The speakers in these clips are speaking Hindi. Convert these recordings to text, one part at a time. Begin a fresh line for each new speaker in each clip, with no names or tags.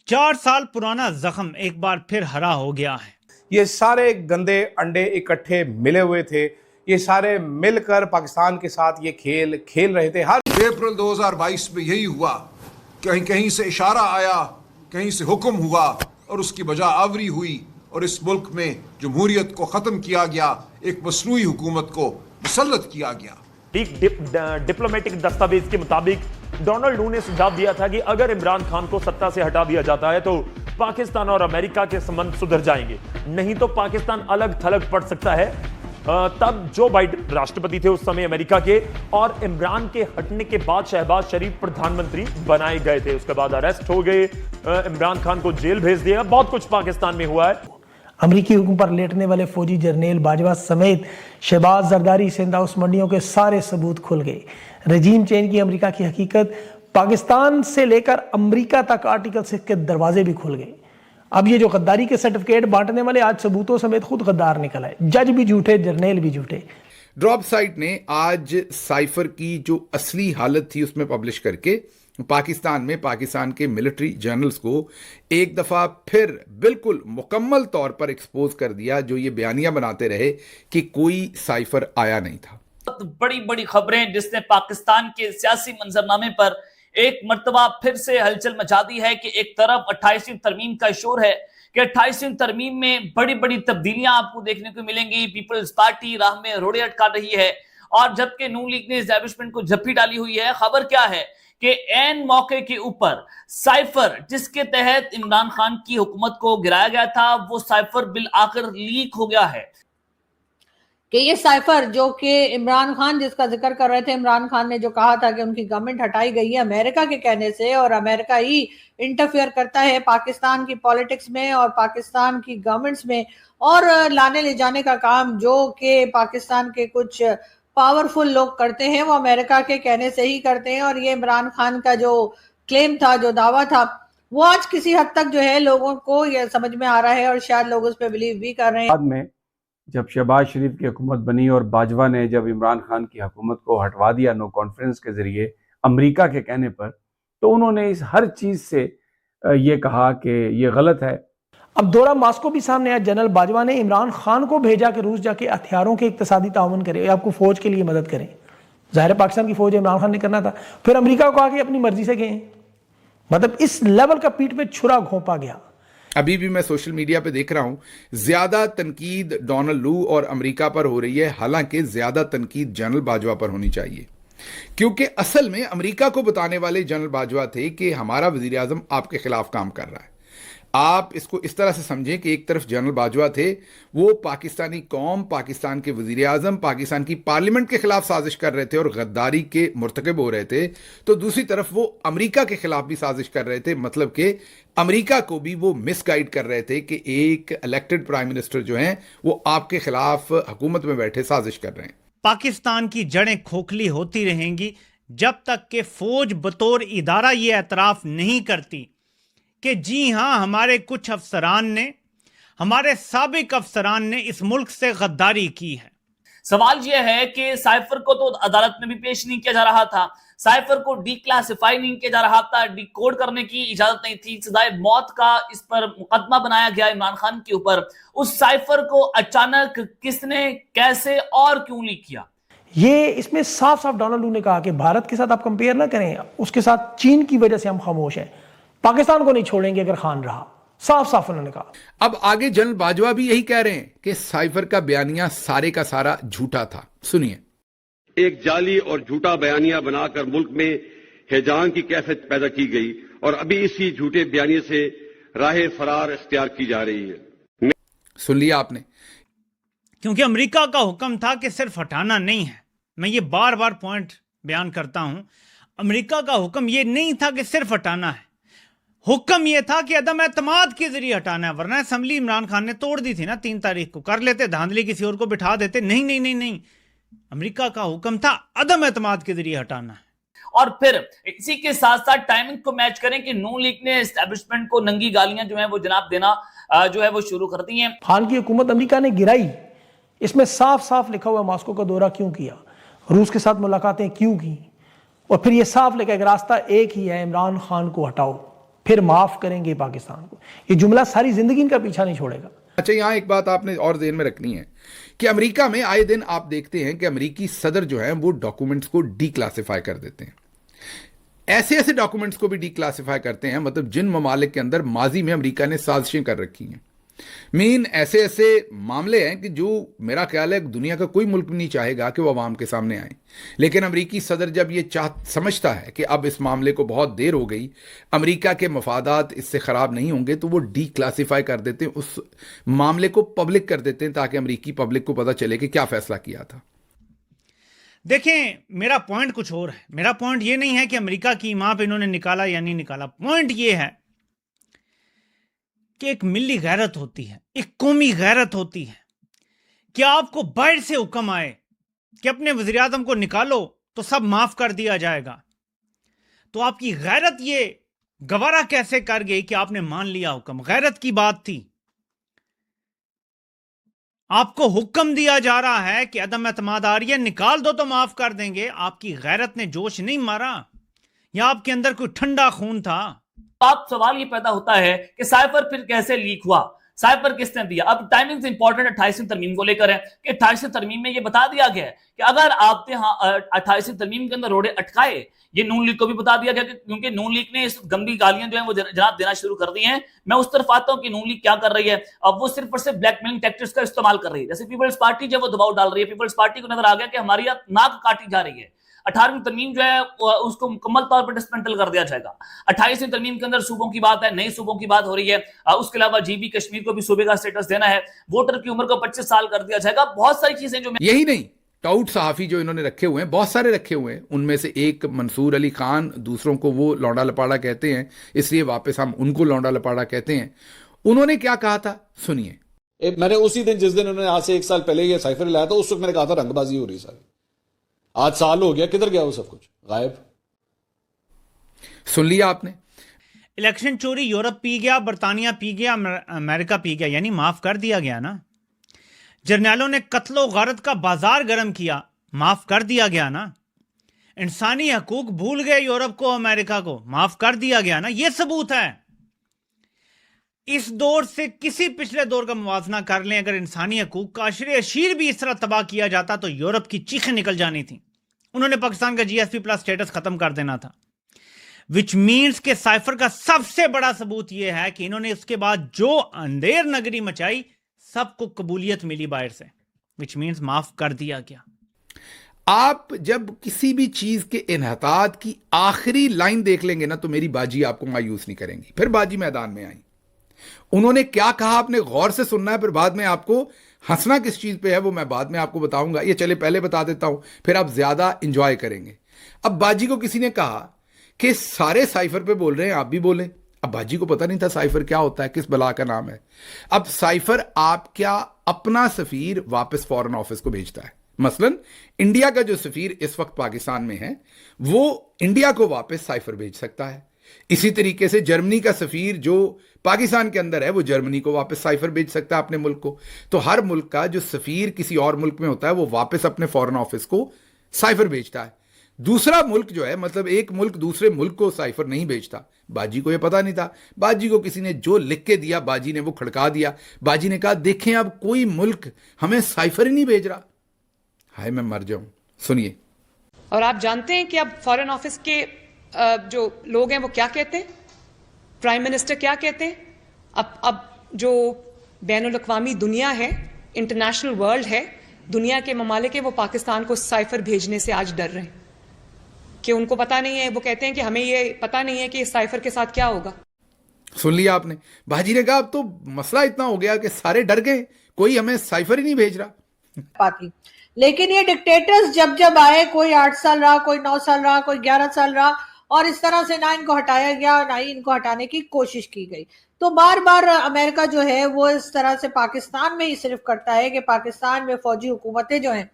4 साल पुराना जख्म एक बार फिर हरा हो गया है।
ये सारे गंदे अंडे इकट्ठे मिले हुए थे, ये सारे मिलकर पाकिस्तान के साथ ये खेल खेल रहे थे। हर
अप्रैल 2022 में यही हुआ, कहीं कहीं से इशारा आया, कहीं से हुक्म हुआ और उसकी बजाय आवरी हुई और इस मुल्क में जमहूरियत को ख़त्म किया गया, एक मसनूई हुकूमत को मुसल्लत किया गया।
डिप्लोमेटिक दस्तावेज के मुताबिक डोनाल्ड लू ने सुझाव दिया था कि अगर इमरान खान को सत्ता से हटा दिया जाता है तो पाकिस्तान और अमेरिका के संबंध सुधर जाएंगे, नहीं तो पाकिस्तान अलग थलग पड़ सकता है। तब जो बाइडेन राष्ट्रपति थे उस समय अमेरिका के, और इमरान के हटने के बाद शहबाज शरीफ प्रधानमंत्री बनाए गए थे। उसके बाद अरेस्ट हो गए, इमरान खान को जेल भेज दिया, बहुत कुछ पाकिस्तान में हुआ है।
अमरीकी हुक्म पर लेटने वाले फौजी जर्नेल बाजवा समेत शहबाज जरदारी सिंध हाउस मंडियों के सारे सबूत खुल गए। रजीम चेंज की अमेरिका की हकीकत, पाकिस्तान से लेकर अमेरिका तक आर्टिकल 6 के दरवाजे भी खुल गए। अब ये जो गद्दारी के सर्टिफिकेट बांटने वाले आज सबूतों समेत खुद गद्दार निकल आए। जज भी झूठे, जर्नेल भी झूठे।
ड्रॉप साइट ने आज साइफर की जो असली हालत थी उसमें पब्लिश करके पाकिस्तान में पाकिस्तान के मिलिट्री जर्नल्स को एक दफा फिर बिल्कुल मुकम्मल तौर पर एक्सपोज कर दिया, जो ये बयानियां बनाते रहे कि कोई साइफर आया नहीं था।
बड़ी बड़ी खबरें जिसने पाकिस्तान के सियासी मंजरनामे पर एक मर्तबा फिर से हलचल मचा दी है कि एक तरफ 28वीं तरमीम का शोर है कि 28वीं तरमीम में बड़ी बड़ी तब्दीलियां आपको देखने को मिलेंगी। पीपल्स पार्टी राह में रोड़े अटका रही है और जबकि नून लीग ने एस्टैब्लिशमेंट को झप्पी डाली हुई है। खबर क्या है कि एन मौके के ऊपर साइफर जिसके तहत इमरान खान की हुकूमत को गिराया गया था, वो साइफर बिल आखिर लीक हो गया है।
कि ये साइफर जो कि इमरान खान जिसका जिक्र कर रहे थे, इमरान खान ने जो कहा था कि उनकी गवर्नमेंट हटाई गई है अमेरिका के कहने से और अमेरिका ही इंटरफेयर करता है पाकिस्तान की पॉलिटिक्स में और पाकिस्तान की गवर्नमेंट्स में और लाने ले जाने का काम जो कि पाकिस्तान के कुछ पावरफुल लोग करते हैं वो अमेरिका के कहने से ही करते हैं। और ये इमरान खान का जो क्लेम था, जो दावा था, वो आज किसी हद तक जो है लोगों को ये समझ में आ रहा है और शायद लोग उस पर बिलीव भी कर रहे हैं।
बाद में जब शहबाज शरीफ की हुकूमत बनी और बाजवा ने जब इमरान खान की हुकूमत को हटवा दिया नो कॉन्फ्रेंस के जरिए अमेरिका के कहने पर, तो उन्होंने इस हर चीज से ये कहा कि ये गलत है।
अब दौरा मास्को भी सामने आया। जनरल बाजवा ने इमरान खान को भेजा कि रूस जाके हथियारों के इक्तसादी ताउन करे, आपको फौज के लिए मदद करें। जाहिर है पाकिस्तान की फौज इमरान खान ने करना था, फिर अमेरिका को आके अपनी मर्जी से गए। मतलब इस लेवल का पीठ पे छुरा घोंपा गया।
अभी भी मैं सोशल मीडिया पे देख रहा हूं ज्यादा तनकीद डोनाल्ड लू और अमेरिका पर हो रही है, हालांकि ज्यादा तनकीद जनरल बाजवा पर होनी चाहिए, क्योंकि असल में अमेरिका को बताने वाले जनरल बाजवा थे कि हमारा वजीर आजम आपके खिलाफ काम कर रहा है। आप इसको इस तरह से समझें कि एक तरफ जनरल बाजवा थे, वो पाकिस्तानी कौम, पाकिस्तान के वजीर आजम, पाकिस्तान की पार्लियामेंट के खिलाफ साजिश कर रहे थे और गद्दारी के मुर्तकब हो रहे थे, तो दूसरी तरफ वो अमेरिका के खिलाफ भी साजिश कर रहे थे। मतलब कि अमेरिका को भी वो मिसगाइड कर रहे थे कि एक इलेक्टेड प्राइम मिनिस्टर जो हैं वो आपके खिलाफ हुकूमत में बैठे साजिश कर रहे हैं।
पाकिस्तान की जड़ें खोखली होती रहेंगी जब तक कि फौज बतौर इदारा ये एतराफ़ नहीं करती कि जी हाँ, हमारे कुछ अफसरान ने, हमारे साबिक अफसरान ने इस मुल्क से गद्दारी की है।
सवाल यह है कि साइफर को तो अदालत में भी पेश नहीं किया जा रहा था, साइफर को डिक्लासिफाई नहीं किया जा रहा था, डिकोड करने की इजाजत नहीं थी, सजाए मौत का इस पर मुकदमा बनाया गया इमरान खान के ऊपर। उस साइफर को अचानक किसने, कैसे और क्यों लीक किया?
ये इसमें साफ साफ डोनाल्ड लू ने कहा कि भारत के साथ आप कंपेयर ना करें, उसके साथ चीन की वजह से हम खामोश हैं, पाकिस्तान को नहीं छोड़ेंगे अगर खान रहा। साफ साफ उन्होंने कहा।
अब आगे जनरल बाजवा भी यही कह रहे हैं कि साइफर का बयानिया सारे का सारा झूठा था। सुनिए।
एक जाली और झूठा बयानिया बनाकर मुल्क में हिजान की कैफियत पैदा की गई और अभी इसी झूठे बयानिए से राह फरार इख्तियार की जा रही है।
सुन लिया आपने।
क्योंकि अमेरिका का हुक्म था कि सिर्फ हटाना नहीं है, मैं ये बार बार पॉइंट बयान करता हूं, अमेरिका का हुक्म ये नहीं था कि सिर्फ हटाना है, हुक्म यह था कि अदम एतमाद के जरिए हटाना है। वरना असेंबली इमरान खान ने तोड़ दी थी ना, 3 तारीख को कर लेते, धांधली किसी और को बिठा देते। नहीं नहीं नहीं नहीं, अमेरिका का हुक्म था अदम एतमाद के जरिए हटाना है।
और फिर इसी के साथ साथ टाइमिंग को मैच करें कि नून लीग ने एस्टैब्लिशमेंट को नंगी गालियां जो है वो जनाब देना जो है वो शुरू कर दी हैं।
खान की हुकूमत अमेरिका ने गिराई, इसमें साफ साफ लिखा हुआ मास्को का दौरा क्यों किया, रूस के साथ मुलाकातें क्यों की, और फिर ये साफ लिखा एक रास्ता एक ही है, इमरान खान को हटाओ। फिर माफ करेंगे पाकिस्तान को। ये जुमला सारी जिंदगी इनका पीछा नहीं छोड़ेगा।
अच्छा, यहां एक बात आपने और ध्यान में रखनी है कि अमेरिका में आए दिन आप देखते हैं कि अमेरिकी सदर जो है वो डॉक्यूमेंट्स को डीक्लासिफाई कर देते हैं। ऐसे ऐसे डॉक्यूमेंट्स को भी डीक्लासिफाई करते हैं, मतलब जिन ममालिक के अंदर माजी में अमेरिका ने साजिशें कर रखी हैं। मीन ऐसे ऐसे मामले हैं कि जो मेरा ख्याल है दुनिया का कोई मुल्क नहीं चाहेगा कि वो अवाम के सामने आए, लेकिन अमेरिकी सदर जब ये समझता है कि अब इस मामले को बहुत देर हो गई, अमेरिका के मफादात इससे ख़राब नहीं होंगे, तो वो डीक्लासिफाई कर देते हैं, उस मामले को पब्लिक कर देते हैं ताकि अमेरिकी पब्लिक को पता चले कि क्या फैसला किया था।
देखें, मेरा पॉइंट कुछ और है। मेरा पॉइंट ये नहीं है कि अमेरिका की ईमा पे इन्होंने निकाला या नहीं निकाला। पॉइंट ये है कि एक मिली गैरत होती है, एक कौमी गैरत होती है कि आपको बाहर से हुक्म आए कि अपने वज़ीर-ए-आज़म को निकालो तो सब माफ कर दिया जाएगा, तो आपकी गैरत ये गवारा कैसे कर गई कि आपने मान लिया हुक्म? गैरत की बात थी। आपको हुक्म दिया जा रहा है कि अदम एतमाद आ रही है, निकाल दो तो माफ कर देंगे। आपकी गैरत ने जोश नहीं मारा या आपके अंदर कोई ठंडा खून था?
अब सवाल ये पैदा होता है कि साइफर फिर कैसे लीक हुआ, साइफर किसने दिया? अब टाइमिंग इंपॉर्टेंट 28वीं तरमीम को लेकर है कि 28वीं तरमीम में ये बता दिया गया है कि अगर आपने 28वीं तरमीम के अंदर रोड़े अटकाए, ये नून लीग को भी बता दिया गया कि क्योंकि नून लीग ने इस गंदी गालियां जो है वो जनाब देना शुरू कर दी हैं। मैं उस तरफ आता हूं कि नून लीग क्या कर रही है, अब वो सिर्फ और सिर्फ ब्लैकमेलिंग टैक्टिक्स का इस्तेमाल कर रही है। जैसे पीपल्स पार्टी जब वो दबाव डाल रही है, पीपल्स पार्टी को नजर आ गया कि हमारी नाक काटी जा रही है। 18वीं तरमीम जो है उसको मुकम्मल तौर पर डिस्मेंटल कर दिया जाएगा। 28वीं तरमीम के अंदर सूबों की बात है, नए सूबों की बात हो रही है। उसके अलावा जीबी कश्मीर को भी सूबे का स्टेटस देना है, वोटर की उम्र को 25 साल कर दिया जाएगा। बहुत सारी चीजें जो
यही नहीं, टाउट सहाफी जो इन्होंने रखे हुए हैं, बहुत सारे रखे हुए हैं, उनमें से एक मंसूर अली खान, दूसरों को वो लौंडा लपाड़ा कहते हैं, इसलिए वापस हम उनको लौंडा लपाड़ा कहते हैं। उन्होंने क्या कहा था सुनिए।
मैंने उसी दिन, जिस दिन उन्होंने आज से 1 साल पहले ये साइफर लाया था, उस वक्त मैंने कहा था रंगबाजी हो रही सारी। आज साल हो गया, किधर गया वो सब कुछ? गायब।
सुन लिया आपने?
इलेक्शन चोरी यूरोप पी गया, बरतानिया पी गया, अमेरिका पी गया, यानी माफ कर दिया गया ना। जर्नैलों ने कत्लो गारत का बाजार गर्म किया, माफ कर दिया गया ना। इंसानी हकूक भूल गए यूरोप को, अमेरिका को, माफ कर दिया गया ना। यह सबूत है। इस दौर से किसी पिछले दौर का मुवाजना कर लें, अगर इंसानी हकूक का अशरे अशीर भी इस तरह तबाह किया जाता तो यूरोप की चीखें निकल जानी थी। उन्होंने पाकिस्तान का जीएसपी प्लस स्टेटस खत्म कर देना था। विच मीन्स के साइफर का सबसे बड़ा सबूत यह है कि इन्होंने उसके बाद जो अंधेर नगरी मचाई, सबको कबूलियत मिली बाहर से, विच मीन्स माफ कर दिया गया।
आप जब किसी भी चीज के इन्हतात की आखिरी लाइन देख लेंगे ना, तो मेरी बाजी आपको मायूस नहीं करेंगी। फिर बाजी मैदान में आई। उन्होंने क्या कहा आपने गौर से सुनना है, फिर बाद में आपको हंसना किस चीज पे है वो मैं बाद में आपको बताऊंगा। ये चले पहले बता देता हूं, फिर आप ज्यादा इंजॉय करेंगे। अब बाजी को किसी ने कहा कि सारे साइफर पे बोल रहे हैं, आप भी बोले। अब बाजी को पता नहीं था साइफर क्या होता है, किस बला का नाम है। अब साइफर आप क्या अपना सफीर वापस फॉरेन ऑफिस को भेजता है। मसलन इंडिया का जो सफीर इस वक्त पाकिस्तान में है, वो इंडिया को वापस साइफर भेज सकता है। इसी तरीके से जर्मनी का सफीर जो पाकिस्तान के अंदर है, वो जर्मनी को वापस साइफर भेज सकता है अपने मुल्क को। तो हर मुल्क का जो सफीर किसी और मुल्क में होता है, वो वापस अपने फॉरेन ऑफिस को साइफर भेजता है। दूसरा मुल्क जो है, मतलब एक मुल्क दूसरे मुल्क को साइफर नहीं भेजता। बाजी को यह पता नहीं था। बाजी को किसी ने जो लिख के दिया, बाजी ने वो खड़का दिया। बाजी ने कहा देखें अब कोई मुल्क हमें साइफर ही नहीं भेज रहा। हाय मैं मर जाऊं। सुनिए।
और आप जानते हैं कि अब फॉरेन ऑफिस के जो लोग हैं वो क्या कहते हैं, प्राइम मिनिस्टर क्या कहते हैं? अब जो बैनुल अक़वामी दुनिया है, इंटरनेशनल वर्ल्ड है, दुनिया के ममालिक है, वो पाकिस्तान को साइफर भेजने से आज डर रहे हैं कि उनको पता नहीं है। वो कहते हैं कि हमें ये पता नहीं है कि इस साइफर के साथ क्या होगा।
सुन लिया आपने? बाजी ने कहा अब तो मसला इतना हो गया कि सारे डर गए, कोई हमें साइफर ही नहीं भेज रहा।
लेकिन ये डिक्टेटर्स जब जब आए, कोई 8 साल रहा, कोई 9 साल रहा, कोई 11 साल रहा, और इस तरह से ना इनको हटाया गया ना ही इनको हटाने की कोशिश की गई। तो बार बार अमेरिका जो है वो इस तरह से पाकिस्तान में ही सिर्फ करता है कि पाकिस्तान में फौजी हुकूमतें जो हैं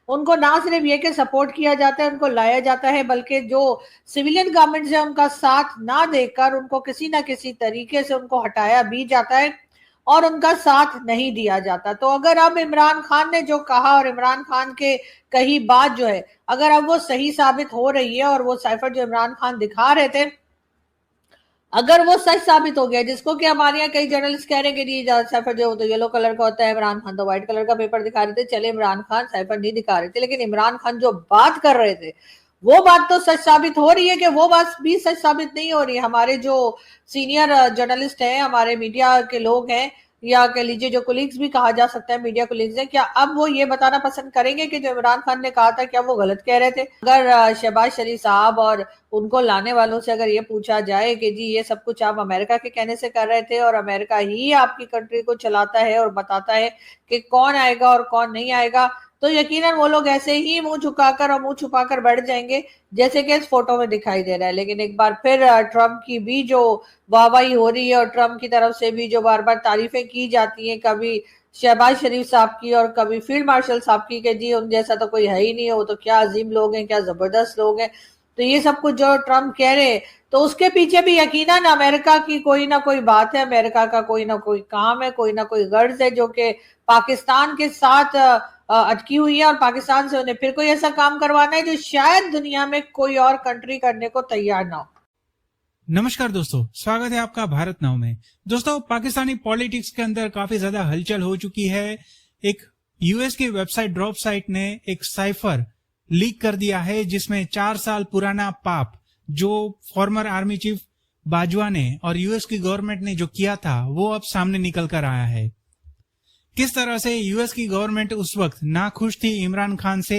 उनको ना सिर्फ ये कि सपोर्ट किया जाता है, उनको लाया जाता है, बल्कि जो सिविलियन गवर्नमेंट है उनका साथ ना देकर उनको किसी ना किसी तरीके से उनको हटाया भी जाता है और उनका साथ नहीं दिया जाता। तो अगर अब इमरान खान ने जो कहा और इमरान खान के कही बात जो है, अगर अब वो सही साबित हो रही है और वो साइफर जो इमरान खान दिखा रहे थे अगर वो सच साबित हो गया, जिसको कि हमारे यहाँ कई जर्नलिस्ट कह रहे हैं कि जी साइफर जो तो येलो कलर का होता है, इमरान खान तो व्हाइट कलर का पेपर दिखा रहे थे, चले इमरान खान साइफर नहीं दिखा रहे थे, लेकिन इमरान खान जो बात कर रहे थे वो बात तो सच साबित हो रही है कि वो बात भी सच साबित नहीं हो रही है। हमारे जो सीनियर जर्नलिस्ट हैं, हमारे मीडिया के लोग हैं, या कह लीजिए जो कोलीग्स भी कहा जा सकता है, मीडिया कोलीग्स हैं, क्या अब वो ये बताना पसंद करेंगे कि जो इमरान खान ने कहा था क्या वो गलत कह रहे थे? अगर शहबाज शरीफ साहब और उनको लाने वालों से अगर ये पूछा जाए कि जी ये सब कुछ आप अमेरिका के कहने से कर रहे थे और अमेरिका ही आपकी कंट्री को चलाता है और बताता है कि कौन आएगा और कौन नहीं आएगा, तो यकीनन वो लोग ऐसे ही मुंह झुकाकर और मुंह छुपाकर बैठ जाएंगे जैसे कि इस फोटो में दिखाई दे रहा है। लेकिन एक बार फिर ट्रंप की भी जो वाहवाही हो रही है और ट्रंप की तरफ से भी जो बार बार तारीफें की जाती हैं, कभी शहबाज शरीफ साहब की और कभी फील्ड मार्शल साहब की, कि जी उन जैसा तो कोई है ही नहीं, वो तो क्या अजीम लोग हैं, क्या जबरदस्त लोग हैं, तो ये सब कुछ जो ट्रंप कह रहे हैं, तो उसके पीछे भी यकीनन अमेरिका की कोई ना कोई बात है, अमेरिका का कोई ना कोई काम है, कोई ना कोई गर्ज है जो कि पाकिस्तान के साथ अटकी हुई है और पाकिस्तान से उन्हें फिर कोई ऐसा काम करवाना है जो शायद दुनिया में कोई और कंट्री करने को तैयार ना हो।
नमस्कार दोस्तों, स्वागत है आपका भारत नाउ में। दोस्तों, पाकिस्तानी पॉलिटिक्स के अंदर काफी ज्यादा हलचल हो चुकी है। एक यूएस की वेबसाइट ड्रॉप साइट ने एक साइफर लीक कर दिया है जिसमें 4 साल पुराना पाप जो फॉर्मर आर्मी चीफ बाजवा ने और यूएस की गवर्नमेंट ने जो किया था वो अब सामने निकल कर आया है। किस तरह से यूएस की गवर्नमेंट उस वक्त नाखुश थी इमरान खान से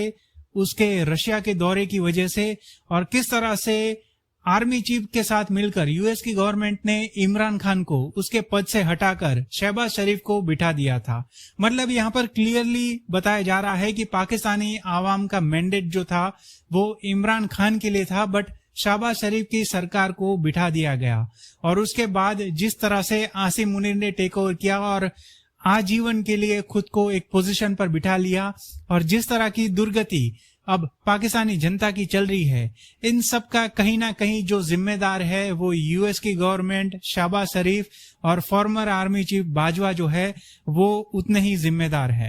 उसके रशिया के दौरे की वजह से, और किस तरह से आर्मी चीफ के साथ मिलकर यूएस की गवर्नमेंट ने इमरान खान को उसके पद से हटाकर शहबाज शरीफ को बिठा दिया था। मतलब यहाँ पर क्लियरली बताया जा रहा है कि पाकिस्तानी आवाम का मैंडेट जो था वो इमरान खान के लिए था, बट शहबाज शरीफ की सरकार को बिठा दिया गया। और उसके बाद जिस तरह से आसिम मुनीर ने टेक ओवर किया और आजीवन के लिए खुद को एक पोजीशन पर बिठा लिया, और जिस तरह की दुर्गति अब पाकिस्तानी जनता की चल रही है, इन सब का कहीं ना कहीं जो जिम्मेदार है वो यूएस की गवर्नमेंट, शहबाज शरीफ और फॉर्मर आर्मी चीफ बाजवा जो है वो उतने ही जिम्मेदार है।